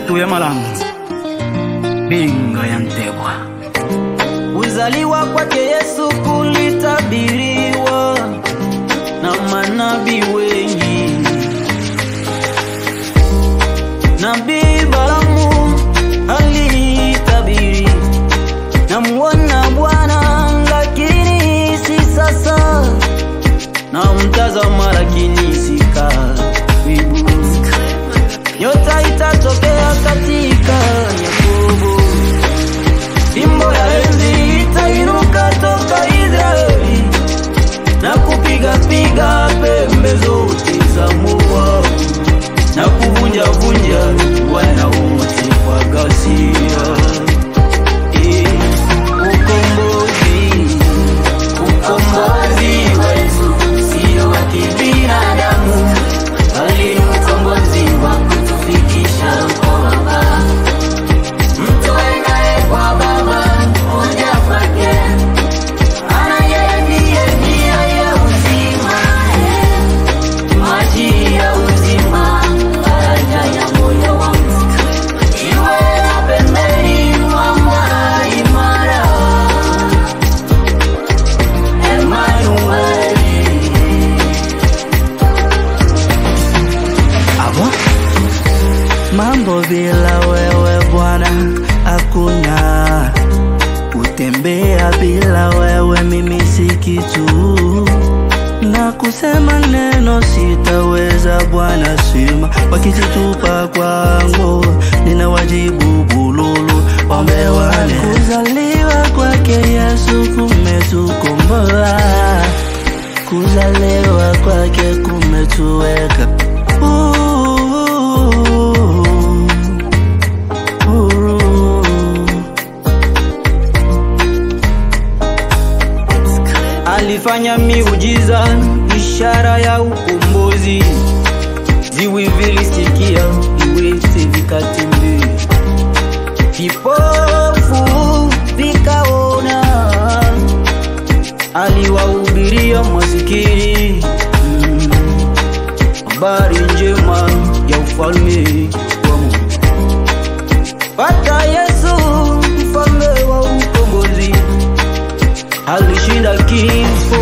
Mtu ya Malangu Binga ya Ntebwa. Kuzaliwa kwake Yesu kulitabiriwa na manabii wengi. Nabii Balamu alitabiri namuona Bwana, lakini si sasa. Namtazama lakini si karibu. Nyota itatokea katika Yakobo. Fimbo ya enzi itainuka toka Israeli na kupiga pembe zote za Moabu na kuvunja wana wote kwa ghasia. Ukombozi wetu sio wa kibinadamu, bali ukombozi wa kutufikisha kwa Baba. Mtu aendaye kwa Baba moja kwake, anayeniye njia ya uzima, maji ya uzima, faraja ya moyo wangu, iwe na pembeni mwamba imara. Mambo bila wewe Bwana hakuna, kutembea bila wewe mimi si kitu, na kusema neno sitaweza Bwana sima. Wakitutupa kwangu nina wajibu bululu wamewane. Kuzaliwa kwake Yesu kumetukomboa, kuzaliwa kwake kumetuweka alifanya miujiza, ishara ya ukombozi. Ziwi vilisikia, viwete vikatembea, vipofu vikaona. Aliwahubiria masikini habari njema ya ufalme wa Mungu. Pata Yesu mfalme wa ukombozi, alishinda kifo